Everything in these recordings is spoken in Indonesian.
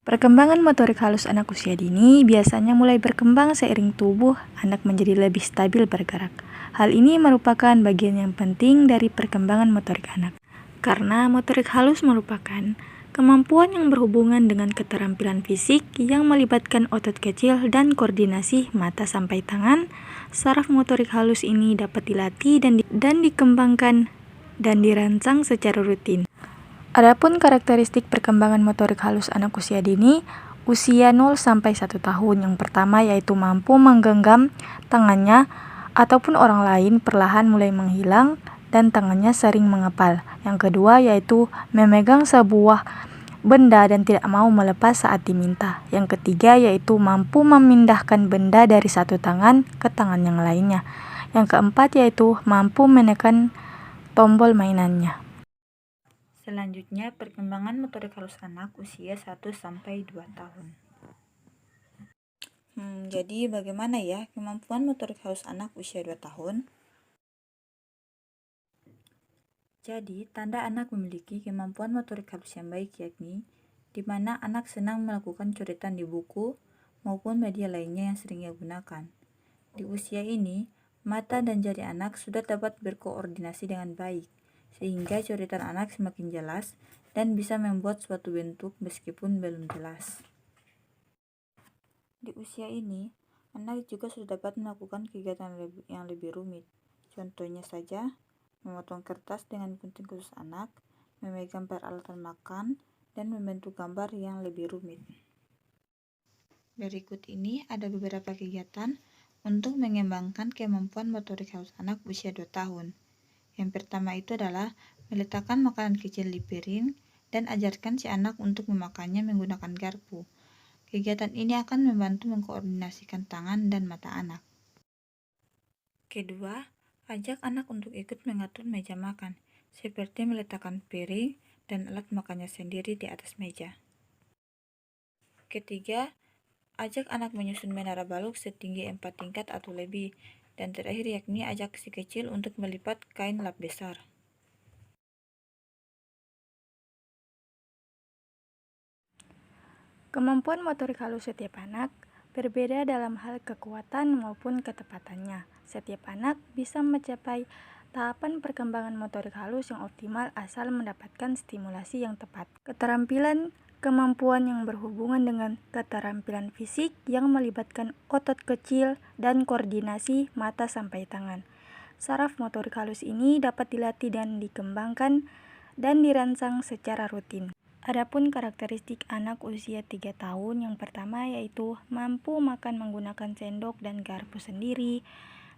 Perkembangan motorik halus anak usia dini biasanya mulai berkembang seiring tubuh anak menjadi lebih stabil bergerak. Hal ini merupakan bagian yang penting dari perkembangan motorik anak. Karena motorik halus merupakan kemampuan yang berhubungan dengan keterampilan fisik yang melibatkan otot kecil dan koordinasi mata sampai tangan. Saraf motorik halus ini dapat dilatih dan dikembangkan dan dirancang secara rutin. Adapun karakteristik perkembangan motorik halus anak usia dini, usia 0 sampai 1 tahun. Yang pertama yaitu mampu menggenggam tangannya ataupun orang lain perlahan mulai menghilang dan tangannya sering mengepal. Yang kedua yaitu memegang sebuah benda dan tidak mau melepas saat diminta. Yang ketiga yaitu mampu memindahkan benda dari satu tangan ke tangan yang lainnya. Yang keempat yaitu mampu menekan tombol mainannya. Selanjutnya, perkembangan motorik halus anak usia 1 sampai 2 tahun. Jadi bagaimana ya kemampuan motorik halus anak usia 2 tahun? Jadi, tanda anak memiliki kemampuan motorik halus yang baik yakni di mana anak senang melakukan coretan di buku maupun media lainnya yang sering ia gunakan. Di usia ini, mata dan jari anak sudah dapat berkoordinasi dengan baik, sehingga coretan anak semakin jelas dan bisa membuat suatu bentuk meskipun belum jelas. Di usia ini, anak juga sudah dapat melakukan kegiatan yang lebih rumit. Contohnya saja, memotong kertas dengan gunting khusus anak, memegang peralatan makan, dan membentuk gambar yang lebih rumit. Berikut ini ada beberapa kegiatan untuk mengembangkan kemampuan motorik halus anak usia 2 tahun. Yang pertama itu adalah meletakkan makanan kecil di piring dan ajarkan si anak untuk memakannya menggunakan garpu. Kegiatan ini akan membantu mengkoordinasikan tangan dan mata anak. Kedua, ajak anak untuk ikut mengatur meja makan, seperti meletakkan piring dan alat makannya sendiri di atas meja. Ketiga, ajak anak menyusun menara balok setinggi 4 tingkat atau lebih. Dan terakhir yakni ajak si kecil untuk melipat kain lap besar. Kemampuan motorik halus setiap anak berbeda dalam hal kekuatan maupun ketepatannya. Setiap anak bisa mencapai tahapan perkembangan motorik halus yang optimal asal mendapatkan stimulasi yang tepat. Keterampilan kemampuan yang berhubungan dengan keterampilan fisik yang melibatkan otot kecil dan koordinasi mata sampai tangan. Saraf motorik halus ini dapat dilatih dan dikembangkan dan dirancang secara rutin. Adapun karakteristik anak usia 3 tahun yang pertama yaitu mampu makan menggunakan sendok dan garpu sendiri,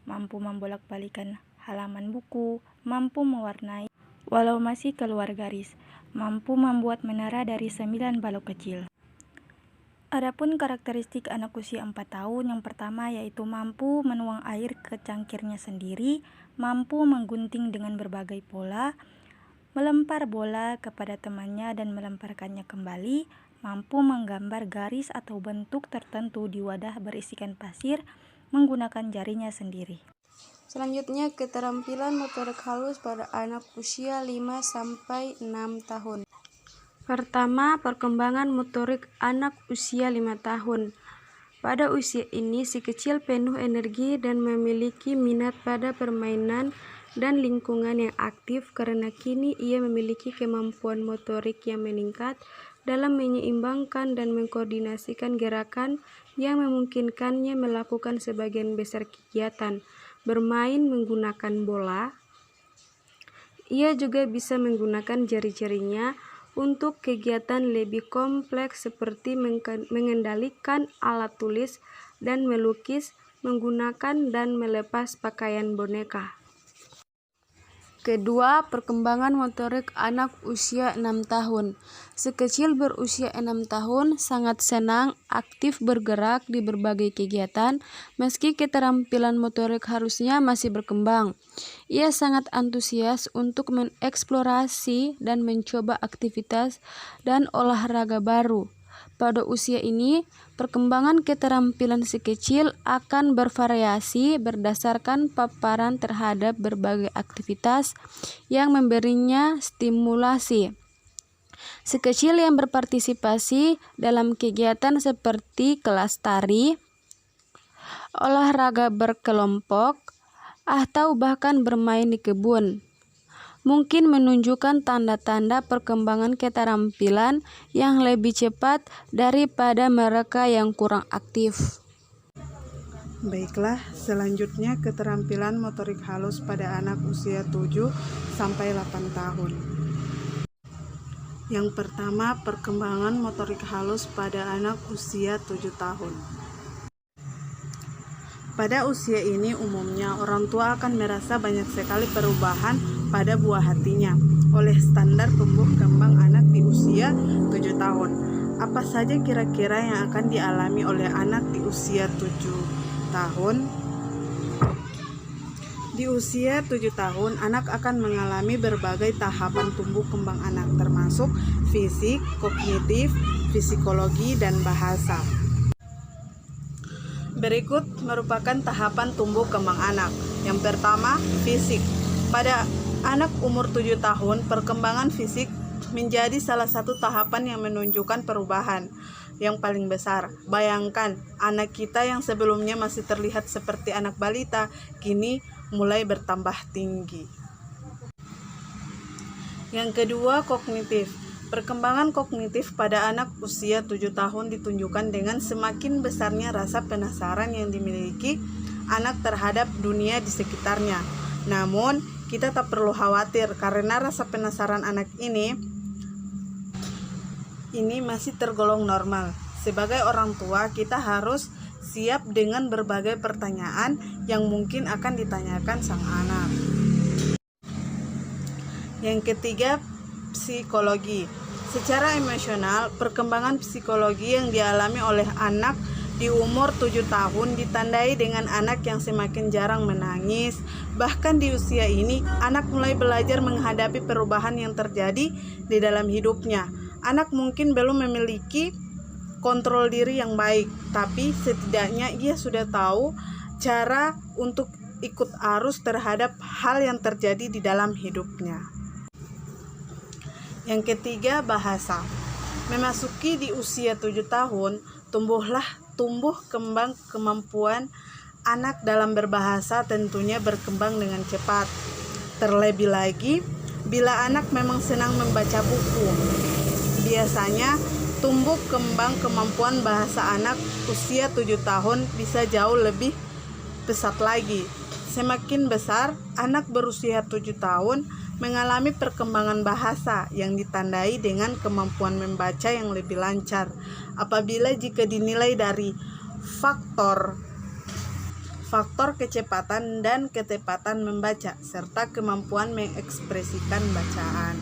mampu membolak-balikan halaman buku, mampu mewarnai walau masih keluar garis, mampu membuat menara dari 9 balok kecil. Adapun karakteristik anak usia 4 tahun yang pertama yaitu mampu menuang air ke cangkirnya sendiri, mampu menggunting dengan berbagai pola, melempar bola kepada temannya dan melemparkannya kembali, mampu menggambar garis atau bentuk tertentu di wadah berisikan pasir menggunakan jarinya sendiri. Selanjutnya, keterampilan motorik halus pada anak usia 5 sampai 6 tahun. Pertama, perkembangan motorik anak usia 5 tahun. Pada usia ini, si kecil penuh energi dan memiliki minat pada permainan dan lingkungan yang aktif karena kini ia memiliki kemampuan motorik yang meningkat dalam menyeimbangkan dan mengkoordinasikan gerakan yang memungkinkannya melakukan sebagian besar kegiatan bermain menggunakan bola. Ia juga bisa menggunakan jari-jarinya untuk kegiatan lebih kompleks seperti mengendalikan alat tulis dan melukis menggunakan dan melepas pakaian boneka. Kedua, perkembangan motorik anak usia 6 tahun. Si kecil berusia 6 tahun sangat senang aktif bergerak di berbagai kegiatan meski keterampilan motorik harusnya masih berkembang. Ia sangat antusias untuk mengeksplorasi dan mencoba aktivitas dan olahraga baru. Pada usia ini, perkembangan keterampilan si kecil akan bervariasi berdasarkan paparan terhadap berbagai aktivitas yang memberinya stimulasi. Si kecil yang berpartisipasi dalam kegiatan seperti kelas tari, olahraga berkelompok, atau bahkan bermain di kebun, mungkin menunjukkan tanda-tanda perkembangan keterampilan yang lebih cepat daripada mereka yang kurang aktif. Baiklah, selanjutnya keterampilan motorik halus pada anak usia 7 sampai 8 tahun. Yang pertama, perkembangan motorik halus pada anak usia 7 tahun. Pada usia ini umumnya orang tua akan merasa banyak sekali perubahan pada buah hatinya oleh standar tumbuh kembang anak di usia 7 tahun. Apa saja kira-kira yang akan dialami oleh anak di usia 7 tahun? Di usia 7 tahun, anak akan mengalami berbagai tahapan tumbuh kembang anak, termasuk fisik, kognitif, psikologi, dan bahasa. Berikut merupakan tahapan tumbuh kembang anak. Yang pertama, fisik. Pada anak umur 7 tahun, perkembangan fisik menjadi salah satu tahapan yang menunjukkan perubahan yang paling besar. Bayangkan, anak kita yang sebelumnya masih terlihat seperti anak balita, kini mulai bertambah tinggi. Yang kedua, kognitif. Perkembangan kognitif pada anak usia 7 tahun ditunjukkan dengan semakin besarnya rasa penasaran yang dimiliki anak terhadap dunia di sekitarnya. Namun, kita tak perlu khawatir karena rasa penasaran anak ini masih tergolong normal. Sebagai orang tua, kita harus siap dengan berbagai pertanyaan yang mungkin akan ditanyakan sang anak. Yang ketiga, psikologi. Secara emosional, perkembangan psikologi yang dialami oleh anak di umur 7 tahun ditandai dengan anak yang semakin jarang menangis. Bahkan di usia ini, anak mulai belajar menghadapi perubahan yang terjadi di dalam hidupnya. Anak mungkin belum memiliki kontrol diri yang baik, tapi setidaknya ia sudah tahu cara untuk ikut arus terhadap hal yang terjadi di dalam hidupnya. Yang ketiga, bahasa. Memasuki di usia 7 tahun, tumbuh kembang kemampuan anak dalam berbahasa tentunya berkembang dengan cepat. Terlebih lagi, bila anak memang senang membaca buku. Biasanya, tumbuh kembang kemampuan bahasa anak usia 7 tahun bisa jauh lebih pesat lagi. Semakin besar, anak berusia 7 tahun mengalami perkembangan bahasa yang ditandai dengan kemampuan membaca yang lebih lancar. Apabila jika dinilai dari faktor kecepatan dan ketepatan membaca serta kemampuan mengekspresikan bacaan.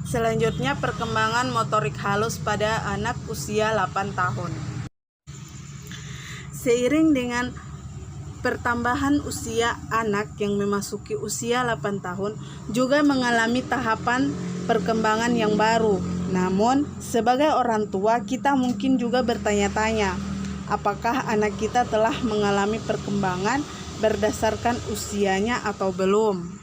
Selanjutnya, perkembangan motorik halus pada anak usia 8 tahun. Seiring dengan pertambahan usia anak yang memasuki usia 8 tahun juga mengalami tahapan perkembangan yang baru. Namun, sebagai orang tua, kita mungkin juga bertanya-tanya, apakah anak kita telah mengalami perkembangan berdasarkan usianya atau belum?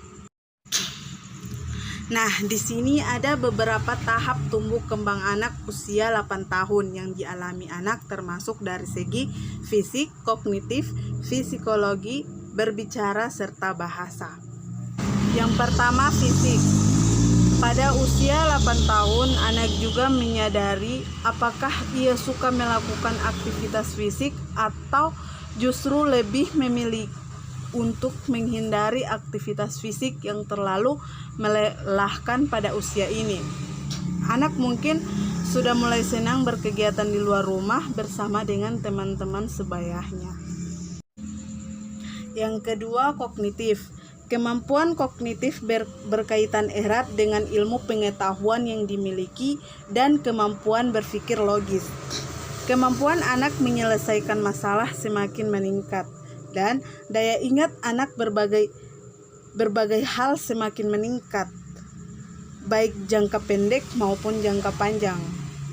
Nah, di sini ada beberapa tahap tumbuh kembang anak usia 8 tahun yang dialami anak, termasuk dari segi fisik, kognitif, psikologi, berbicara, serta bahasa. Yang pertama, fisik. Pada usia 8 tahun, anak juga menyadari apakah ia suka melakukan aktivitas fisik atau justru lebih memilih untuk menghindari aktivitas fisik yang terlalu melelahkan pada usia ini. Anak mungkin sudah mulai senang berkegiatan di luar rumah bersama dengan teman-teman sebayanya. Yang kedua, kognitif. Kemampuan kognitif berkaitan erat dengan ilmu pengetahuan yang dimiliki dan kemampuan berpikir logis. Kemampuan anak menyelesaikan masalah semakin meningkat dan daya ingat anak berbagai hal semakin meningkat. baik jangka pendek maupun jangka panjang.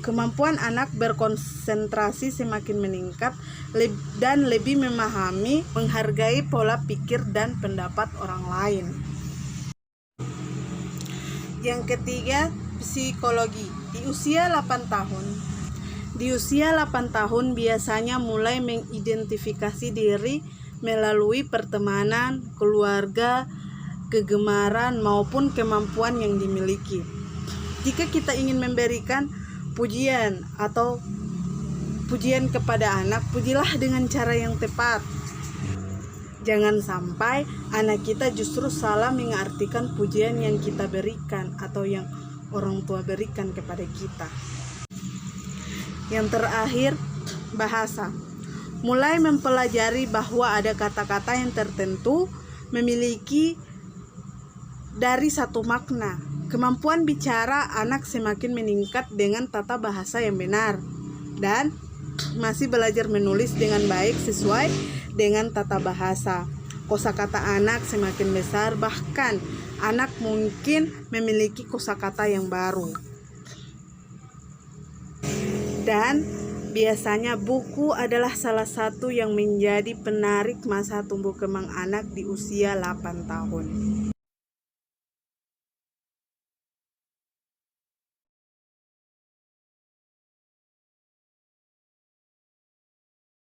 Kemampuan anak berkonsentrasi semakin meningkat dan lebih memahami, menghargai pola pikir dan pendapat orang lain. Yang ketiga, psikologi. Di usia 8 tahun biasanya mulai mengidentifikasi diri melalui pertemanan, keluarga, kegemaran maupun kemampuan yang dimiliki. Jika kita ingin memberikan pujian kepada anak, pujilah dengan cara yang tepat. Jangan sampai anak kita justru salah mengartikan pujian yang kita berikan atau yang orang tua berikan kepada kita. Yang terakhir, bahasa. Mulai mempelajari bahwa ada kata-kata yang tertentu memiliki dari satu makna. Kemampuan bicara anak semakin meningkat dengan tata bahasa yang benar dan masih belajar menulis dengan baik sesuai dengan tata bahasa. Kosakata anak semakin besar, bahkan anak mungkin memiliki kosakata yang baru. Dan biasanya buku adalah salah satu yang menjadi penarik masa tumbuh kembang anak di usia 8 tahun.